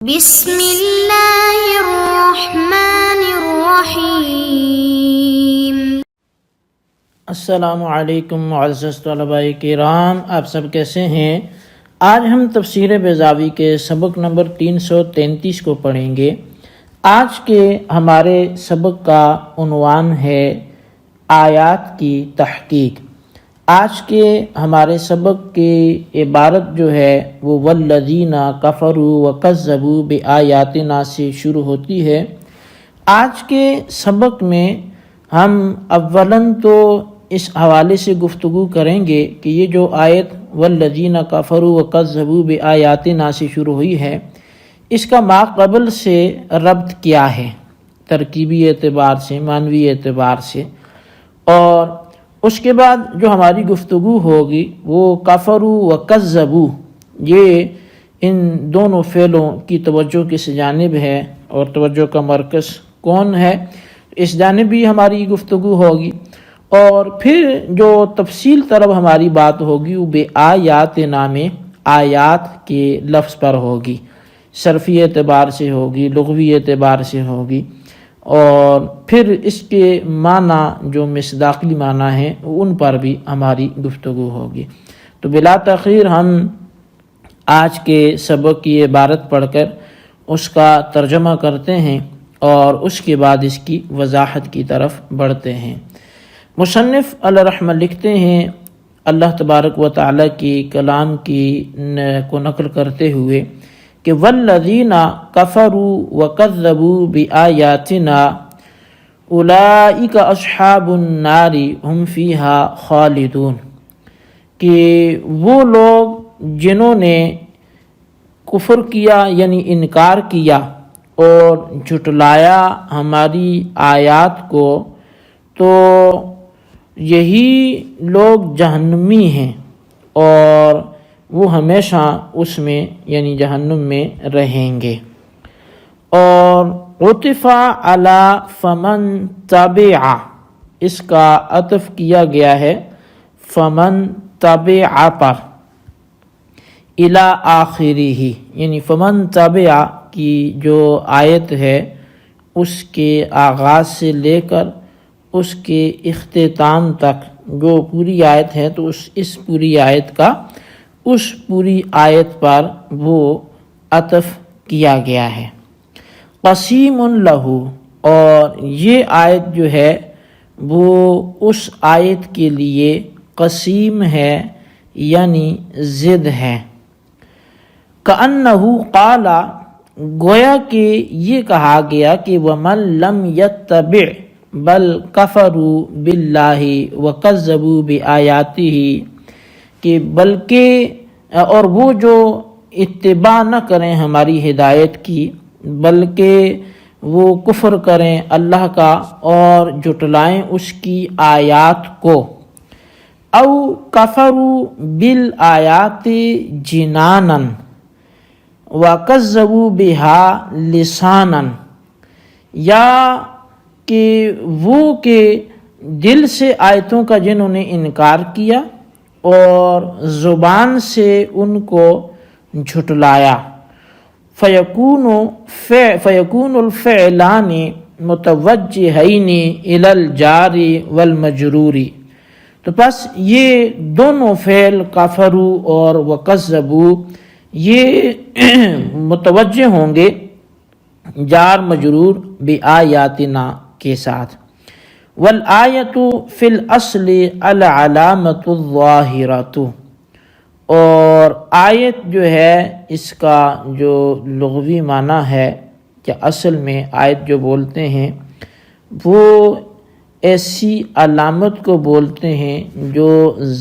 بسم اللہ الرحمن الرحیم۔ السلام علیکم معزز طلباء کرام، آپ سب کیسے ہیں؟ آج ہم تفسیر بیضاوی کے سبق نمبر 333 کو پڑھیں گے۔ آج کے ہمارے سبق کا عنوان ہے آیات کی تحقیق۔ آج کے ہمارے سبق کی عبارت جو ہے وہ والذین کفروا وکذبوا بآیاتنا سے شروع ہوتی ہے۔ آج کے سبق میں ہم اولاً تو اس حوالے سے گفتگو کریں گے کہ یہ جو آیت والذین کفروا وکذبوا بآیاتنا سے شروع ہوئی ہے، اس کا ما قبل سے ربط کیا ہے، ترکیبی اعتبار سے، معنوی اعتبار سے، اور اس کے بعد جو ہماری گفتگو ہوگی وہ کفروا وکذبوا، یہ ان دونوں فعلوں کی توجہ کس جانب ہے اور توجہ کا مرکز کون ہے، اس جانب بھی ہماری گفتگو ہوگی۔ اور پھر جو تفصیل طرف ہماری بات ہوگی وہ بآیاتنا میں آیات کے لفظ پر ہوگی، صرفی اعتبار سے ہوگی، لغوی اعتبار سے ہوگی، اور پھر اس کے معنی جو مصداقی معنی ہیں ان پر بھی ہماری گفتگو ہوگی۔ تو بلا تاخیر ہم آج کے سبق کی عبارت پڑھ کر اس کا ترجمہ کرتے ہیں اور اس کے بعد اس کی وضاحت کی طرف بڑھتے ہیں۔ مصنف علیہ رحمہ لکھتے ہیں اللہ تبارک و تعالیٰ کی کلام کو نقل کرتے ہوئے کہ والذین کفروا وکذبوا بآیاتنا اولئک اصحاب النار هم فیہا خالدون، کہ وہ لوگ جنہوں نے کفر کیا یعنی انکار کیا اور جھٹلایا ہماری آیات کو، تو یہی لوگ جہنمی ہیں اور وہ ہمیشہ اس میں یعنی جہنم میں رہیں گے۔ اور عطف علی فمن تبع، اس کا عطف کیا گیا ہے فمن تبع پر، الی آخرہ، یعنی فمن تبع کی جو آیت ہے اس کے آغاز سے لے کر اس کے اختتام تک جو پوری آیت ہے، تو اس پوری آیت کا اس پوری آیت پر وہ عطف کیا گیا ہے۔ قسیم لہ، اور یہ آیت جو ہے وہ اس آیت کے لیے قسیم ہے یعنی ضد ہے۔ کأنہ قال، گویا کہ یہ کہا گیا کہ ومن لم یتبع بل کفروا باللہ وکذبوا بآیاتہ، کہ بلکہ اور وہ جو اتباع نہ کریں ہماری ہدایت کی بلکہ وہ کفر کریں اللہ کا اور جھٹلائیں اس کی آیات کو، او کفروا بالآیات جنانا وکذبوا بہا لسانا، یا کہ وہ کہ دل سے آیتوں کا جنہوں نے انکار کیا اور زبان سے ان کو جھٹلایا، فیکون الفعلان متوجہین الی الجار والمجرور، تو پس یہ دونوں فعل کفروا اور وکذبوا یہ متوجہ ہوں گے جار مجرور بآیاتنا کے ساتھ۔ والآیت فی الاصل العلامۃ الظاہرۃ، اور آیت جو ہے اس کا جو لغوی معنی ہے کہ اصل میں آیت جو بولتے ہیں وہ ایسی علامت کو بولتے ہیں جو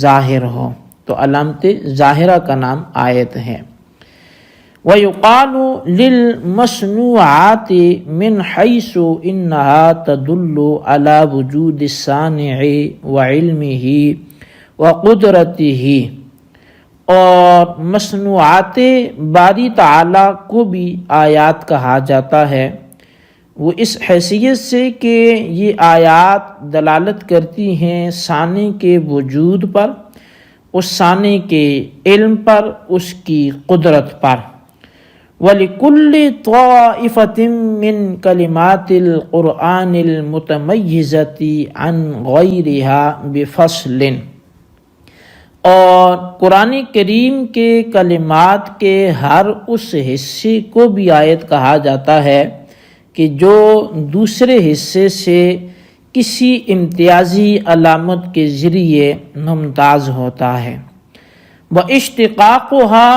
ظاہر ہو، تو علامت ظاہرہ کا نام آیت ہے۔ وَيُقَالُ لِلْمَصْنُوعَاتِ مِنْ حَيْثُ إِنَّهَا تَدُلُّ عَلَى وُجُودِ الصَّانِعِ وَعِلْمِهِ وَقُدْرَتِهِ، اور مصنوعات باری تعالیٰ کو بھی آیات کہا جاتا ہے، وہ اس حیثیت سے کہ یہ آیات دلالت کرتی ہیں صانع کے وجود پر، اس صانع کے علم پر، اس کی قدرت پر۔ وَلِكُلِّ طَائِفَةٍ مِّن كَلِمَاتِ الْقُرْآنِ الْمُتَمَيِّزَةِ عَنْ غَيْرِهَا بِفَصْلٍ، اور قرآن کریم کے کلمات کے ہر اس حصے کو بھی آیت کہا جاتا ہے کہ جو دوسرے حصے سے کسی امتیازی علامت کے ذریعے ممتاز ہوتا ہے۔ وَاشْتِقَاقُهَا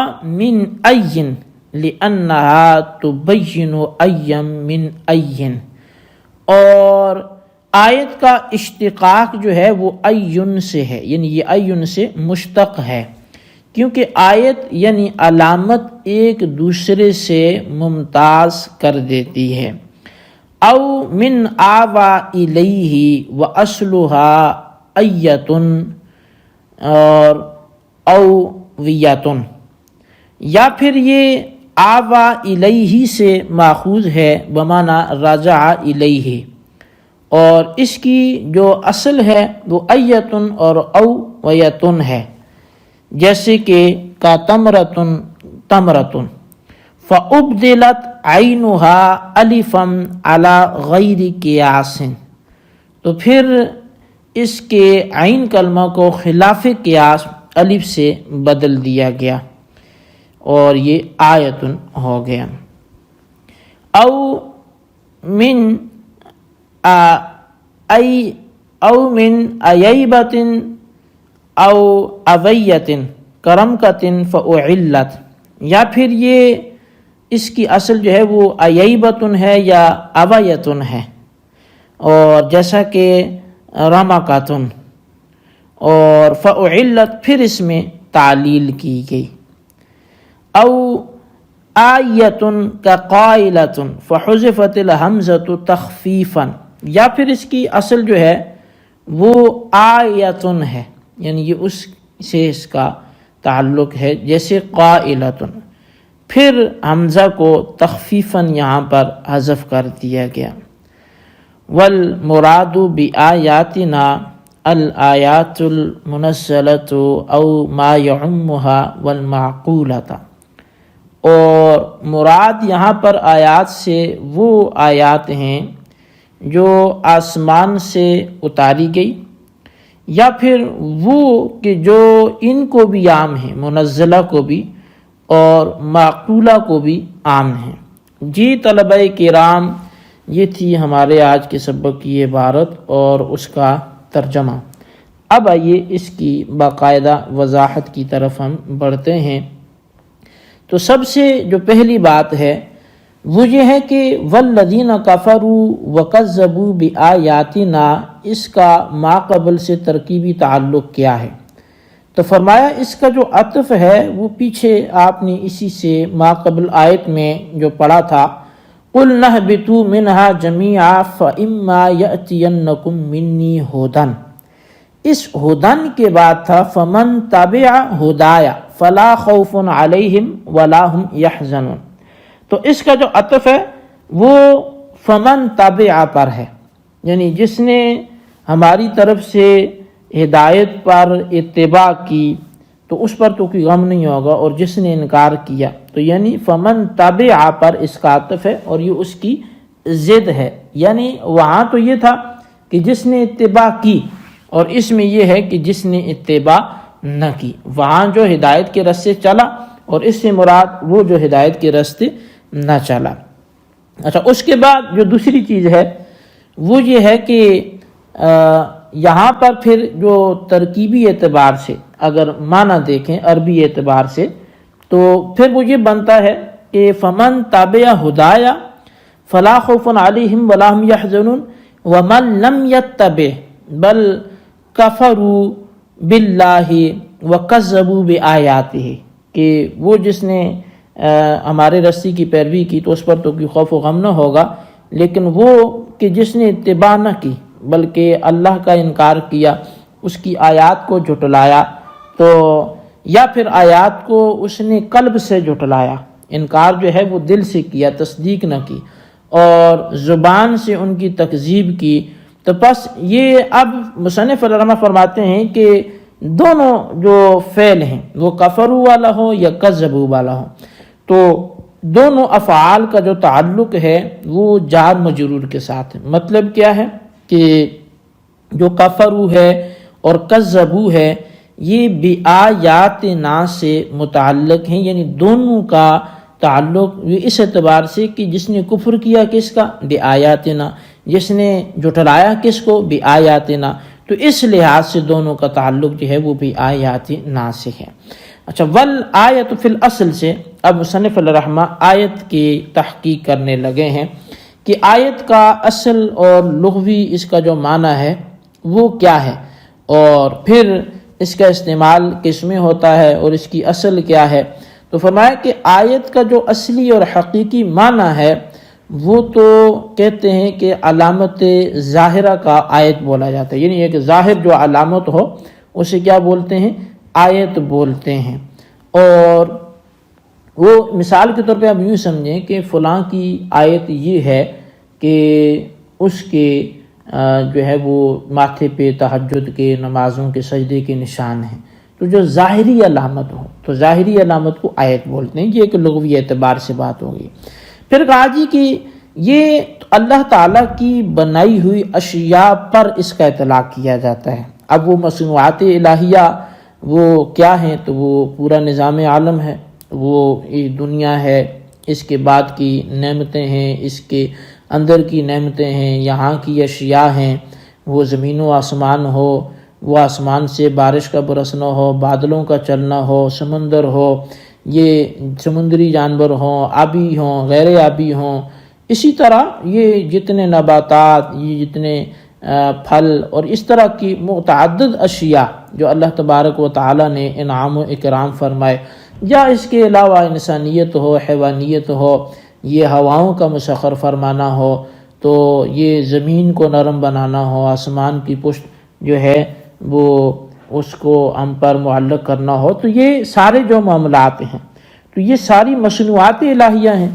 مِنْ أَيٍّ لِأَنَّهَا تُبَيِّنُ أَيًّا مِنْ أَيٍّ، اور آیت کا اشتقاق جو ہے وہ ایّن سے ہے، یعنی یہ ایّن سے مشتق ہے، کیونکہ آیت یعنی علامت ایک دوسرے سے ممتاز کر دیتی ہے۔ او من آوا الیہ واصلها ایتن اور او ویتن، یا پھر یہ آوا الیہ سے ماخوذ ہے بمعنی رجع الیہ، اور اس کی جو اصل ہے وہ ایتن اور او ویتن ہے، جیسے کہ کا تمرتن تمرتن، فَأُبْدِلَتْ عَيْنُهَا أَلِفًا عَلَى غَيْرِ قِيَاسٍ، تو پھر اس کے عین کلمہ کو خلاف قیاس الف سے بدل دیا گیا اور یہ آیتن ہو گیا۔ او من ایبت او اویت کرمکت فاعلت، یا پھر یہ اس کی اصل جو ہے وہ ایبتن ہے یا اویتن ہے، اور جیسا کہ رمکتن، اور فاعلت پھر اس میں تعلیل کی گئی۔ او آیتن کا قائلتن فحذفت الحمزۃ تخفیفا، یا پھر اس کی اصل جو ہے وہ آیتن ہے، یعنی یہ اس سے اس کا تعلق ہے، جیسے قائلتن، پھر حمزہ کو تخفیفاً یہاں پر حذف کر دیا گیا۔ والمراد بآیاتنا الآیات المنزلۃ او ما یعمها والمعقولۃ، اور مراد یہاں پر آیات سے وہ آیات ہیں جو آسمان سے اتاری گئی، یا پھر وہ کہ جو ان کو بھی عام ہیں، منزلہ کو بھی اور معقولہ کو بھی عام ہیں۔ جی طلبہ کرام، یہ تھی ہمارے آج کے سبق کی عبارت اور اس کا ترجمہ۔ اب آئیے اس کی باقاعدہ وضاحت کی طرف ہم بڑھتے ہیں۔ تو سب سے جو پہلی بات ہے وہ یہ ہے کہ والذین کفروا وکذبوا بآیاتنا، اس کا ما قبل سے ترکیبی تعلق کیا ہے؟ تو فرمایا اس کا جو عطف ہے وہ پیچھے آپ نے اسی سے ما قبل آیت میں جو پڑھا تھا، قُلْ نَهْبِطُوا مِنْهَا جَمِيعًا فَإِمَّا يَأْتِيَنَّكُم مِّنِّي هُدًى، اس ہدن کے بعد تھا فَمَن تَبِعَ هُدَايَ فَلَا خَوْفٌ عَلَيْهِمْ وَلَا هُمْ يَحْزَنُونَ، تو اس کا جو عطف ہے وہ فَمَن تَبِعَ پر ہے، یعنی جس نے ہماری طرف سے ہدایت پر اتباع کی تو اس پر تو کوئی غم نہیں ہوگا، اور جس نے انکار کیا تو یعنی فمن تابع پر اس کا عطف ہے، اور یہ اس کی ضد ہے، یعنی وہاں تو یہ تھا کہ جس نے اتباع کی، اور اس میں یہ ہے کہ جس نے اتباع نہ کی۔ وہاں جو ہدایت کے راستے چلا، اور اس سے مراد وہ جو ہدایت کے راستے نہ چلا۔ اچھا، اس کے بعد جو دوسری چیز ہے وہ یہ ہے کہ یہاں پر پھر جو ترکیبی اعتبار سے اگر معنی دیکھیں عربی اعتبار سے، تو پھر وہ یہ بنتا ہے کہ فمن تابع ہدایا فلا خوف علیہم ولا هم یحزنون ومن لم یتبع بل کفروا باللہ وکذبوا بآیاتہ، کہ وہ جس نے ہمارے رسی کی پیروی کی تو اس پر تو کوئی خوف و غم نہ ہوگا، لیکن وہ کہ جس نے اتباع نہ کی بلکہ اللہ کا انکار کیا، اس کی آیات کو جھٹلایا، تو یا پھر آیات کو اس نے قلب سے جھٹلایا، انکار جو ہے وہ دل سے کیا، تصدیق نہ کی، اور زبان سے ان کی تکذیب کی، تو پس یہ اب مصنف رحمہ فرماتے ہیں کہ دونوں جو فعل ہیں وہ کفروا والا ہو یا کذبوا والا ہو، تو دونوں افعال کا جو تعلق ہے وہ جار مجرور کے ساتھ ہے۔ مطلب کیا ہے کہ جو کفرو ہے اور کذبو ہے یہ بآیاتنا سے متعلق ہیں، یعنی دونوں کا تعلق اس اعتبار سے کہ جس نے کفر کیا کس کا، بآیاتنا، جس نے جھٹلایا کس کو، بآیاتنا، تو اس لحاظ سے دونوں کا تعلق جو ہے وہ بآیاتنا سے ہے۔ اچھا، والآیت فی الاصل سے اب مصنف الرحمہ آیت کی تحقیق کرنے لگے ہیں کہ آیت کا اصل اور لغوی اس کا جو معنی ہے وہ کیا ہے، اور پھر اس کا استعمال کس میں ہوتا ہے اور اس کی اصل کیا ہے۔ تو فرمایا کہ آیت کا جو اصلی اور حقیقی معنی ہے وہ تو کہتے ہیں کہ علامت ظاہرہ کا آیت بولا جاتا ہے، یعنی ایک ظاہر جو علامت ہو اسے کیا بولتے ہیں، آیت بولتے ہیں۔ اور وہ مثال کے طور پہ آپ یوں سمجھیں کہ فلاں کی آیت یہ ہے کہ اس کے جو ہے وہ ماتھے پہ تہجد کے نمازوں کے سجدے کے نشان ہیں، تو جو ظاہری علامت ہو تو ظاہری علامت کو آیت بولتے ہیں۔ یہ ایک لغوی اعتبار سے بات ہوگی۔ پھر کہا جی کہ یہ اللہ تعالیٰ کی بنائی ہوئی اشیاء پر اس کا اطلاق کیا جاتا ہے۔ اب وہ مصنوعات الہیہ وہ کیا ہیں، تو وہ پورا نظام عالم ہے، وہ دنیا ہے، اس کے بعد کی نعمتیں ہیں، اس کے اندر کی نعمتیں ہیں، یہاں کی اشیاء ہیں، وہ زمین و آسمان ہو، وہ آسمان سے بارش کا برسنا ہو، بادلوں کا چلنا ہو، سمندر ہو، یہ سمندری جانور ہوں، آبی ہوں، غیر آبی ہوں، اسی طرح یہ جتنے نباتات، یہ جتنے پھل اور اس طرح کی متعدد اشیاء جو اللہ تبارک و تعالیٰ نے انعام و اکرام فرمائے، یا اس کے علاوہ انسانیت ہو، حیوانیت ہو، یہ ہواؤں کا مسخر فرمانا ہو، تو یہ زمین کو نرم بنانا ہو، آسمان کی پشت جو ہے وہ اس کو ہم پر معلق کرنا ہو، تو یہ سارے جو معاملات ہیں تو یہ ساری مصنوعات الہیہ ہیں،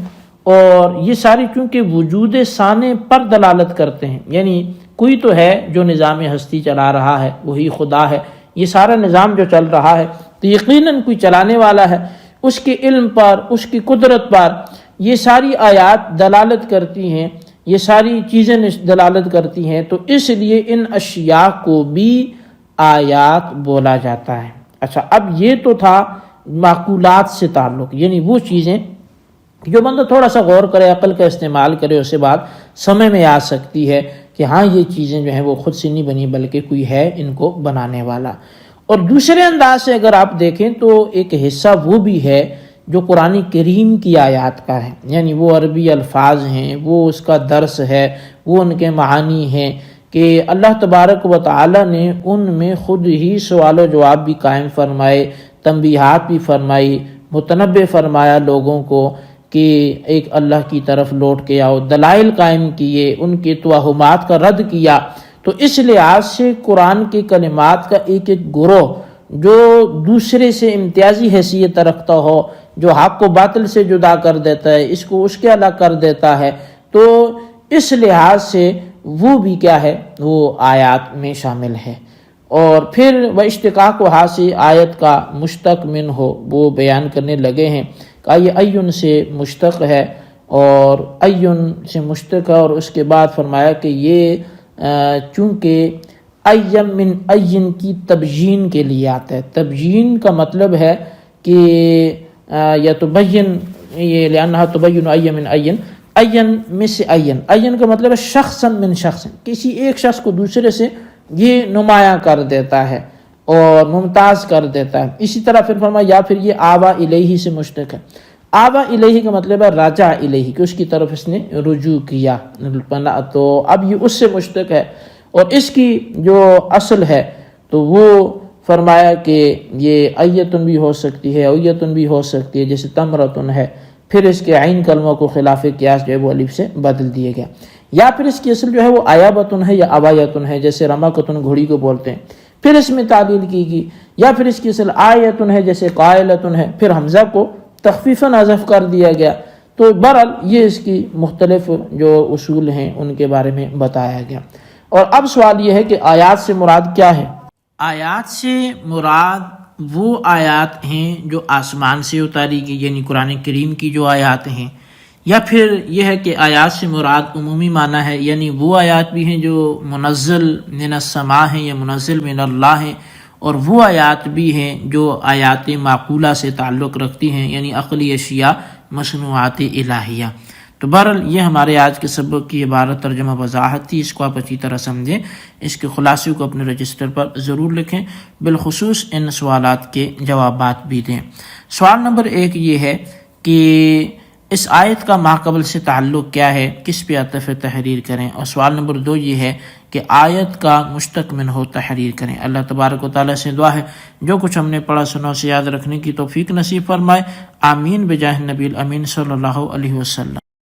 اور یہ ساری چونکہ وجود ثانی پر دلالت کرتے ہیں، یعنی کوئی تو ہے جو نظام ہستی چلا رہا ہے، وہی خدا ہے، یہ سارا نظام جو چل رہا ہے تو یقیناً کوئی چلانے والا ہے، اس کے علم پر، اس کی قدرت پر یہ ساری آیات دلالت کرتی ہیں، یہ ساری چیزیں دلالت کرتی ہیں، تو اس لیے ان اشیاء کو بھی آیات بولا جاتا ہے۔ اچھا، اب یہ تو تھا معقولات سے تعلق، یعنی وہ چیزیں جو بندہ تھوڑا سا غور کرے، عقل کا استعمال کرے، اسے بات سمجھ میں آ سکتی ہے کہ ہاں یہ چیزیں جو ہیں وہ خود سے نہیں بنی بلکہ کوئی ہے ان کو بنانے والا۔ اور دوسرے انداز سے اگر آپ دیکھیں تو ایک حصہ وہ بھی ہے جو قرآن کریم کی آیات کا ہے، یعنی وہ عربی الفاظ ہیں، وہ اس کا درس ہے، وہ ان کے معانی ہیں کہ اللہ تبارک و تعالی نے ان میں خود ہی سوال و جواب بھی قائم فرمائے، تنبیہات بھی فرمائی، متنبہ فرمایا لوگوں کو کہ ایک اللہ کی طرف لوٹ کے آؤ، دلائل قائم کیے، ان کے توہمات کا رد کیا۔ تو اس لحاظ سے قرآن کے کلمات کا ایک ایک گروہ جو دوسرے سے امتیازی حیثیت رکھتا ہو، جو حق کو باطل سے جدا کر دیتا ہے، اس کو اس کے الگ کر دیتا ہے، تو اس لحاظ سے وہ بھی کیا ہے، وہ آیات میں شامل ہے۔ اور پھر وہ اشتقاق و حاصل آیت کا مشتق من ہو وہ بیان کرنے لگے ہیں کہ یہ ایون سے مشتق ہے، اور ایون سے مشتق ہے، اور اس کے بعد فرمایا کہ یہ چونکہ ایم من این کی تبیین کے لیے آتا ہے۔ تبیین کا مطلب ہے کہ یا تبین، یہ لانہا تبین ایم من این، این میں سے این کا مطلب ہے شخصا من شخص، کسی ایک شخص کو دوسرے سے یہ نمایاں کر دیتا ہے اور ممتاز کر دیتا ہے۔ اسی طرح پھر فرمایا یا پھر یہ آوا الیہ سے مشتق ہے۔ آوا الیہ کا مطلب ہے راجع الیہ، کہ اس کی طرف اس نے رجوع کیا، تو اب یہ اس سے مشتق ہے۔ اور اس کی جو اصل ہے تو وہ فرمایا کہ یہ ایتن بھی ہو سکتی ہے، اویتن بھی ہو سکتی ہے، جیسے تمرتن ہے، پھر اس کے عین کلموں کو خلاف قیاس جو ہے وہ الف سے بدل دیے گیا، یا پھر اس کی اصل جو ہے وہ آیابتن ہے یا اوایتن ہے، جیسے رمقتن گھوڑی کو بولتے ہیں، پھر اس میں تعلیل کی گئی، یا پھر اس کی اصل آیتن ہے جیسے قائلتن ہے، پھر حمزہ کو تخفیفاً حذف کر دیا گیا۔ تو بہرحال یہ اس کی مختلف جو اصول ہیں ان کے بارے میں بتایا گیا۔ اور اب سوال یہ ہے کہ آیات سے مراد کیا ہے؟ آیات سے مراد وہ آیات ہیں جو آسمان سے اتاری گئی، یعنی قرآن کریم کی جو آیات ہیں، یا پھر یہ ہے کہ آیات سے مراد عمومی معنی ہے، یعنی وہ آیات بھی ہیں جو منزل من السماء ہیں یا منزل من اللہ ہیں، اور وہ آیات بھی ہیں جو آیات معقولہ سے تعلق رکھتی ہیں، یعنی عقلی اشیاء مصنوعات الہیہ۔ تو بہرحال یہ ہمارے آج کے سبق کی عبارت ترجمہ وضاحت تھی، اس کو آپ اچھی طرح سمجھیں، اس کے خلاصے کو اپنے رجسٹر پر ضرور لکھیں، بالخصوص ان سوالات کے جوابات بھی دیں۔ سوال نمبر 1 یہ ہے کہ اس آیت کا ماقبل سے تعلق کیا ہے، کس پہ عطف تحریر کریں، اور سوال نمبر 2 یہ ہے کہ آیت کا مشتق منہ تحریر کریں۔ اللہ تبارک و تعالیٰ سے دعا ہے جو کچھ ہم نے پڑھا سنا اسے یاد رکھنے کی توفیق نصیب فرمائے، آمین بجاہ نبی الامین صلی اللہ علیہ وسلم۔